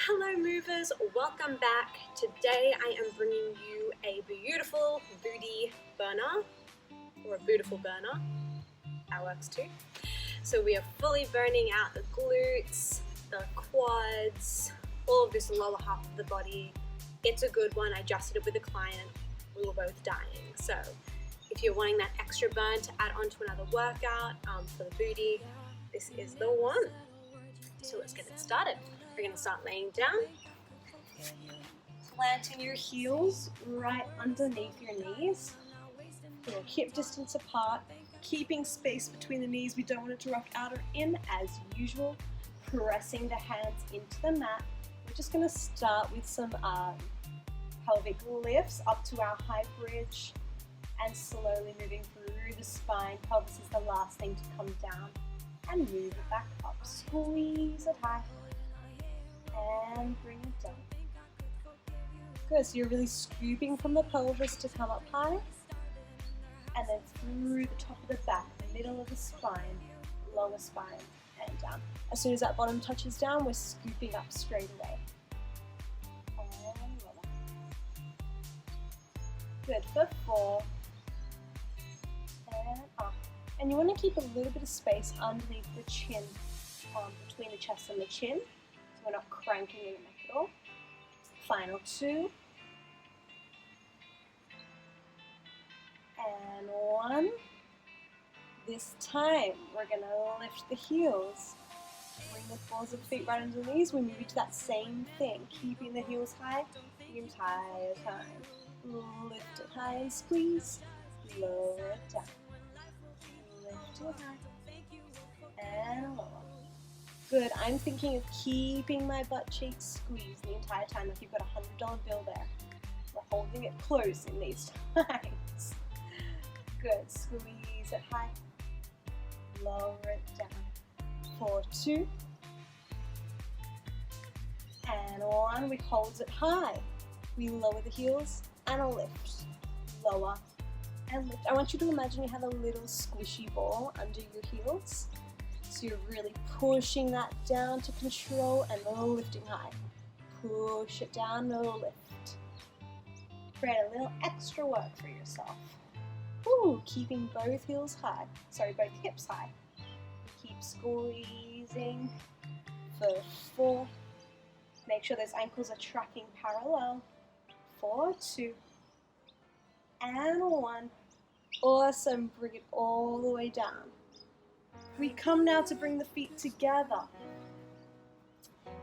Hello movers, welcome back. Today I am bringing you a beautiful booty burner, or a beautiful burner, that works too. So we are fully burning out the glutes, the quads, all of this lower half of the body. It's a good one. I adjusted it with a client, we were both dying. So if you're wanting that extra burn to add on to another workout for the booty, this is the one. So let's get it started. We're going to start laying down, planting your heels right underneath your knees. You're hip distance apart, keeping space between the knees. We don't want it to rock out or in as usual. Pressing the hands into the mat. We're just going to start with some pelvic lifts up to our high bridge and slowly moving through the spine. Pelvis is the last thing to come down and move it back up. Squeeze it high. And bring it down. Good, so you're really scooping from the pelvis to come up high, and then through the top of the back, the middle of the spine, lower spine, and down. As soon as that bottom touches down, we're scooping up straight away. And lower. Good, for 4, and up. And you want to keep a little bit of space underneath the chin, between the chest and the chin. We're not cranking in the neck at all. Final 2. And 1. This time, we're going to lift the heels. Bring the balls of the feet right under the knees. We move to that same thing, keeping the heels high the entire time. Lift it high and squeeze. Lower it down. Lift it high. And lower. Good, I'm thinking of keeping my butt cheeks squeezed the entire time, like you've got a $100 bill there. We're holding it close in these times. Good, squeeze it high, lower it down. 4, 2, and 1, we hold it high. We lower the heels and a lift, lower and lift. I want you to imagine you have a little squishy ball under your heels. So you're really pushing that down to control and lifting high. Push it down, lift. Create a little extra work for yourself. Ooh, keeping both heels high. Sorry, both hips high. Keep squeezing for 4. Make sure those ankles are tracking parallel. 4, 2, and 1. Awesome, bring it all the way down. We come now to bring the feet together.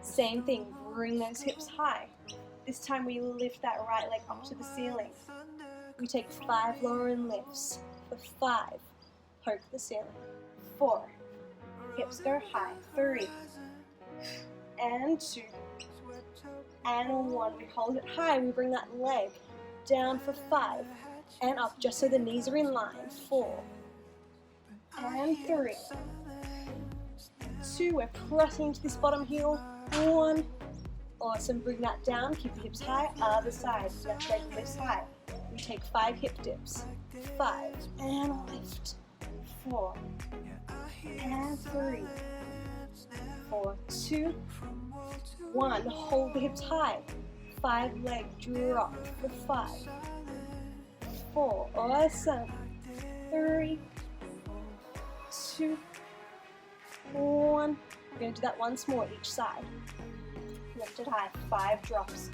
Same thing, bring those hips high. This time we lift that right leg up to the ceiling. We take 5 lowering lifts. For 5, poke the ceiling. 4, hips go high. 3, and 2, and 1. We hold it high, we bring that leg down for 5, and up just so the knees are in line. 4, and 3, 2, we're pressing into this bottom heel. 1, awesome, bring that down, keep the hips high. Other side, left leg lifts high. We take 5 hip dips. 5, and lift. 4, and 3, 4, 2, 1, hold the hips high. 5 leg drop for 5, 4, awesome. 3, 2, 1. We're going to do that once more each side. Lift it high. 5 drops.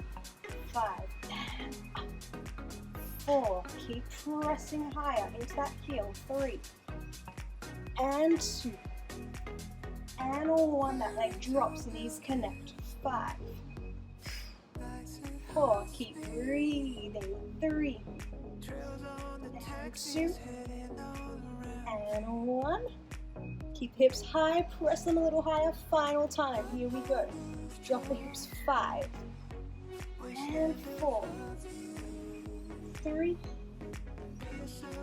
5 and up. 4. Keep pressing higher into that heel. 3 and 2 and 1. That leg drops. Knees connect. 5, 4. Keep breathing. 3 and 2 and 1. Keep hips high, press them a little higher. Final time, here we go. Drop the hips. 5, and 4, 3,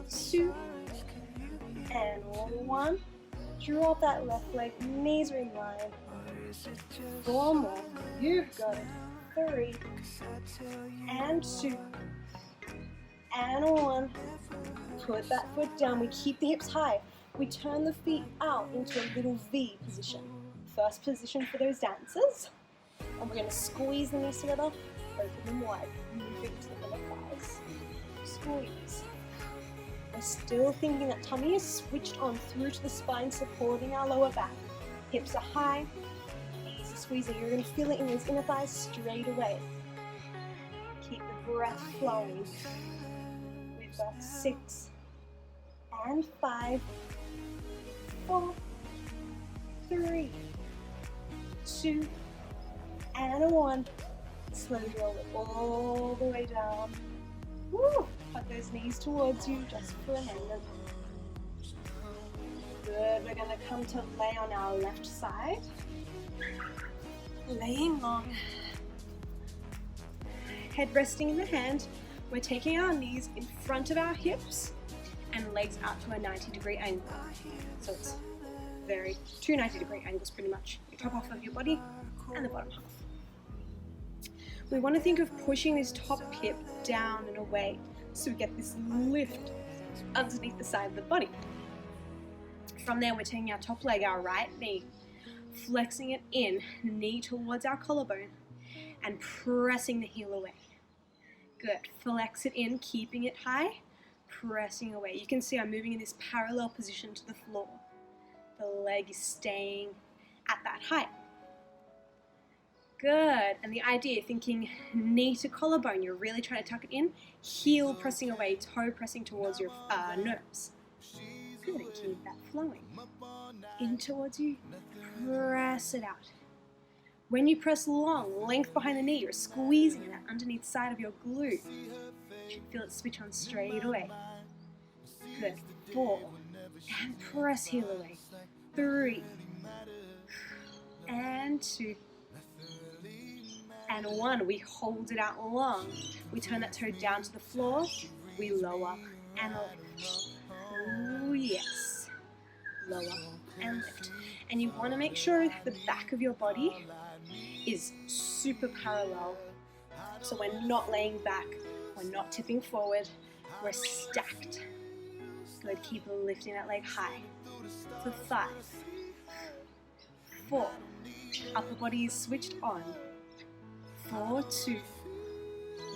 2, and 1. Drop that left leg, knees are in line. 4 more, you've got it. 3, and 2, and 1. Put that foot down, we keep the hips high. We turn the feet out into a little V position. First position for those dancers. And we're going to squeeze the knees together, open them wide, moving to the inner thighs. Squeeze. We're still thinking that tummy is switched on through to the spine, supporting our lower back. Hips are high, easy squeezing. You're going to feel it in those inner thighs straight away. Keep the breath flowing. We've got 6 and 5, 4, 3, 2, and 1. Slowly roll it all the way down. Woo! Hug those knees towards you just for a moment. Good. We're going to come to lay on our left side. Laying long. Head resting in the hand. We're taking our knees in front of our hips and legs out to a 90-degree angle. So it's two 90-degree angles pretty much. The top half of your body and the bottom half. We want to think of pushing this top hip down and away so we get this lift underneath the side of the body. From there, we're taking our top leg, our right knee, flexing it in, knee towards our collarbone, and pressing the heel away. Good. Flex it in, keeping it high, pressing away. You can see I'm moving in this parallel position to the floor. The leg is staying at that height. Good. And the idea, thinking knee to collarbone, you're really trying to tuck it in, heel pressing away, toe pressing towards your nose. Good, and keep that flowing. In towards you, press it out. When you press long, length behind the knee, you're squeezing that underneath side of your glute. You should feel it switch on straight away. Good. 4. And press heel away. 3. And 2. And 1. We hold it out long. We turn that toe down to the floor. We lower and lift. Oh yes. Lower and lift. And you want to make sure that the back of your body is super parallel. So we're not laying back. We're not tipping forward. We're stacked. Good. Keep lifting that leg high. For 5. 4. Upper body is switched on. 4, 2,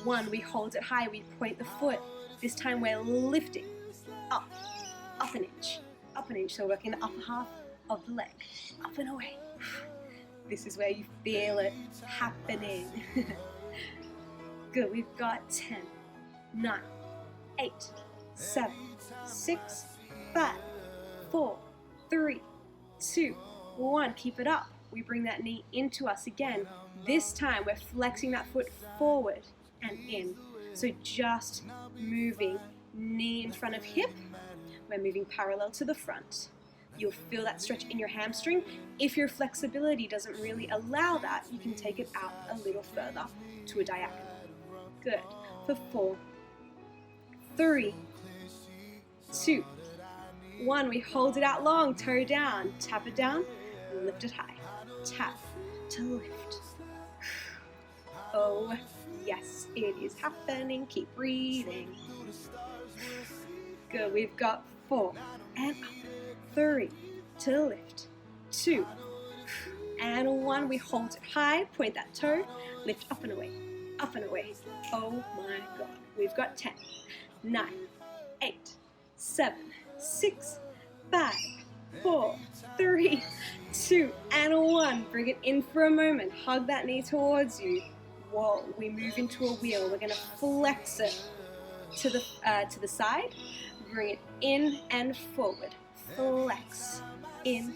1. We hold it high. We point the foot. This time we're lifting up an inch, So working the upper half of the leg, up and away. This is where you feel it happening. Good. We've got 10, 9, 8, 7, 6, 5, 4, 3, 2, 1. Keep it up. We bring that knee into us again. This time we're flexing that foot forward and in. So just moving knee in front of hip. We're moving parallel to the front. You'll feel that stretch in your hamstring. If your flexibility doesn't really allow that, you can take it out a little further to a diagonal. Good. For 4, 3, 2, 1. We hold it out long, toe down, tap it down, lift it high. Tap to lift. Oh, yes, it is happening. Keep breathing. Good. We've got 4 and up. 3 to lift. 2 and 1. We hold it high. Point that toe. Lift up and away. Up and away. Oh my God. We've got 10, 9, 8, 7, 6, 5, 4, 3, 2, and 1. Bring it in for a moment. Hug that knee towards you. Whoa. We move into a wheel. We're going to flex it to the side. Bring it in and forward. Flex. In,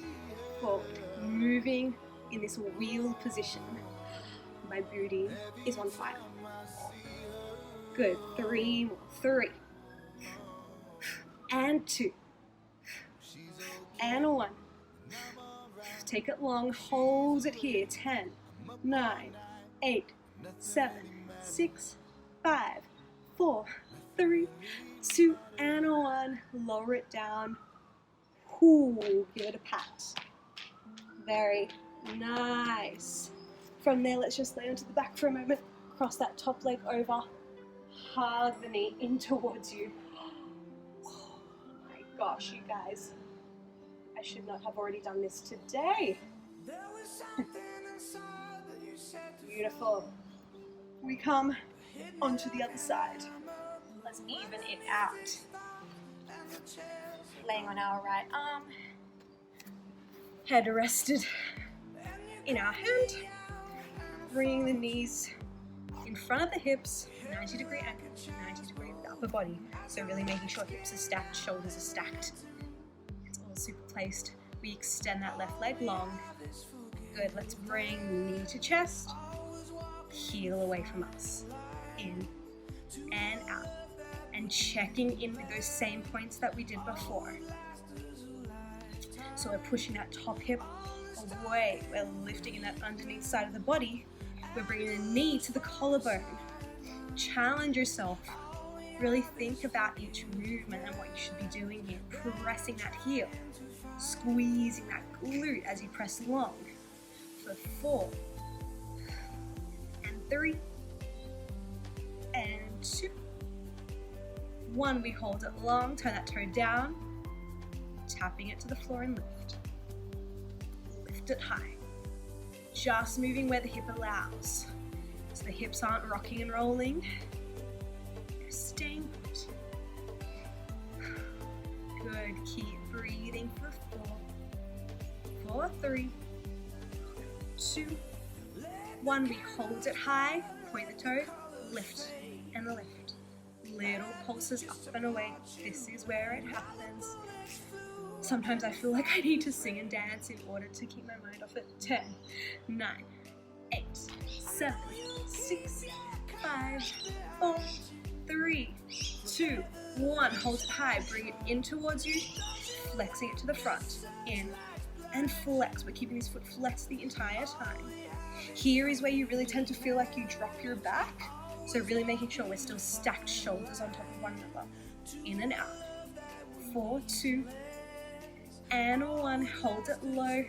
forward. Moving in this wheel position. My booty is on fire. Good. 3 more. 3. And 2. And 1. Take it long. Hold it here. 10, 9, 8, 7, 6, 5, 4, 3, 2, and 1. Lower it down. Ooh, give it a pat. Very nice. From there, let's just lay onto the back for a moment. Cross that top leg over. Hug the knee in towards you. Oh my gosh, you guys. I should not have already done this today. There was something inside that you said to Beautiful. We come onto the other side. Let's even it out. Laying on our right arm, head rested in our hand, bringing the knees in front of the hips, 90-degree angle, 90-degree upper body. So really making sure hips are stacked, shoulders are stacked. It's all super placed. We extend that left leg long. Good, let's bring knee to chest, heel away from us. In and out. And checking in with those same points that we did before. So we're pushing that top hip away. We're lifting in that underneath side of the body. We're bringing the knee to the collarbone. Challenge yourself. Really think about each movement and what you should be doing here. Pressing that heel. Squeezing that glute as you press long. For 4. And 3. And 2. 1, we hold it long, turn that toe down, tapping it to the floor and lift. Lift it high. Just moving where the hip allows. So the hips aren't rocking and rolling. They're staying put. Good, keep breathing for 4, 3, 2, 1. We hold it high, point the toe, lift and lift. Little pulses up and away. This is where it happens. Sometimes I feel like I need to sing and dance in order to keep my mind off it. 10, 9, 8, 7, 6, 5, 4, 3, 2, 1. Hold it high. Bring it in towards you. Flexing it to the front. In and flex. We're keeping this foot flexed the entire time. Here is where you really tend to feel like you drop your back. So really making sure we're still stacked shoulders on top of one another. In and out. 4, 2, and 1. Hold it low.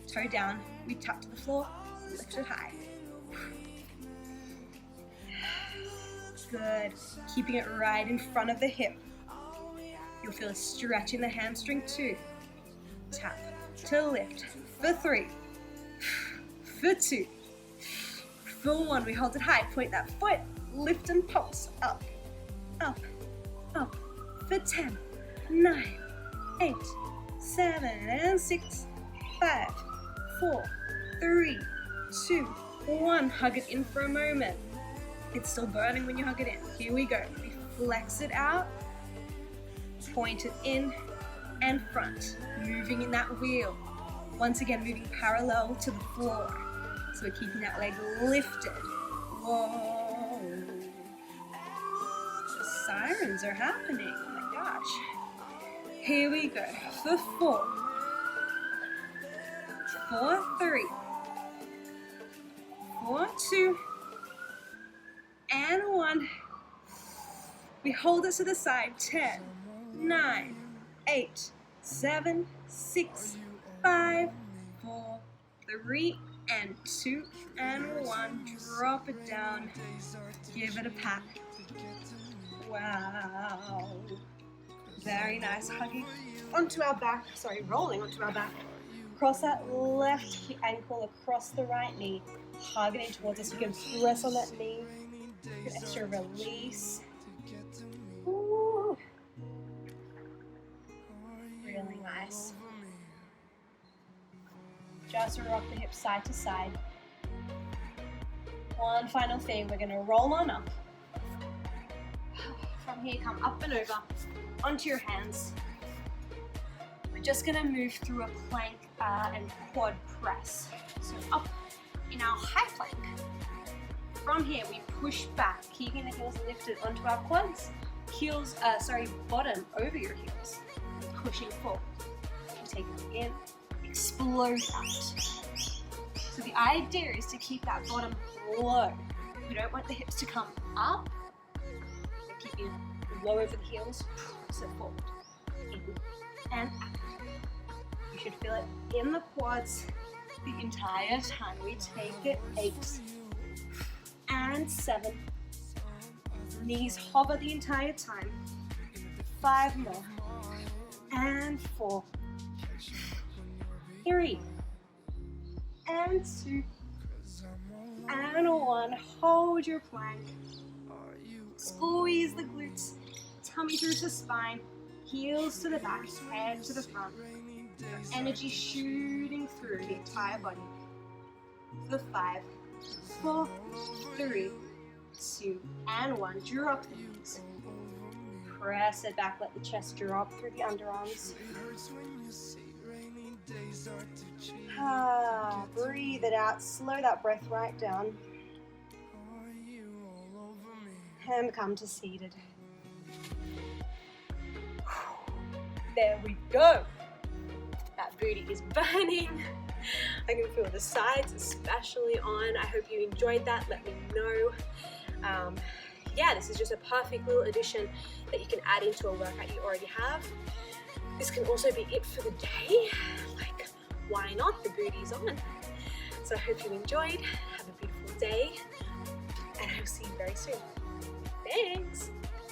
Toe down. We tap to the floor. Lift it high. Good. Keeping it right in front of the hip. You'll feel a stretch in the hamstring too. Tap to lift. For 3. For 2. For 1, we hold it high, point that foot, lift and pulse, up, up, up, for 10, 9, 8, 7, and 6, 5, 4, 3, 2, 1, hug it in for a moment. It's still burning when you hug it in. Here we go, we flex it out, point it in and front, moving in that wheel. Once again, moving parallel to the floor. So we're keeping that leg lifted. Whoa. The sirens are happening. Oh my gosh. Here we go. For 4. For 3. For 2. And 1. We hold it to the side. 10, 9, 8, 7, 6, 5, 4, 3, and 2, and 1. Drop it down. Give it a pat. Wow. Very nice. Hugging onto our back. Sorry, rolling onto our back. Cross that left ankle across the right knee. Hug it in towards us. You can press on that knee. Get extra release. Ooh. Really nice. Just rock the hips side to side. One final thing, we're going to roll on up. From here, come up and over onto your hands. We're just going to move through a plank and quad press. So up in our high plank. From here, we push back, keeping the heels lifted onto our quads. Bottom over your heels. Pushing forward. Take it in. Explode out. So the idea is to keep that bottom low. We don't want the hips to come up. We're keeping low over the heels. So forward. In and out. You should feel it in the quads the entire time. We take it. 8 and 7. Knees hover the entire time. 5 more. And 4. 3 and 2 and 1. Hold your plank. Squeeze the glutes, tummy through to spine, heels to the back, head to the front. Energy shooting through the entire body. For 5, 4, 3, 2, and 1. Drop the knees. Press it back, let the chest drop through the underarms. Breathe it out, slow that breath right down. And come to seated. There we go. That booty is burning. I can feel the sides especially on. I hope you enjoyed that. Let me know. Yeah, this is just a perfect little addition that you can add into a workout you already have. This can also be it for the day. Like, why not? The booty's on. So I hope you enjoyed. Have a beautiful day, and I'll see you very soon. Thanks.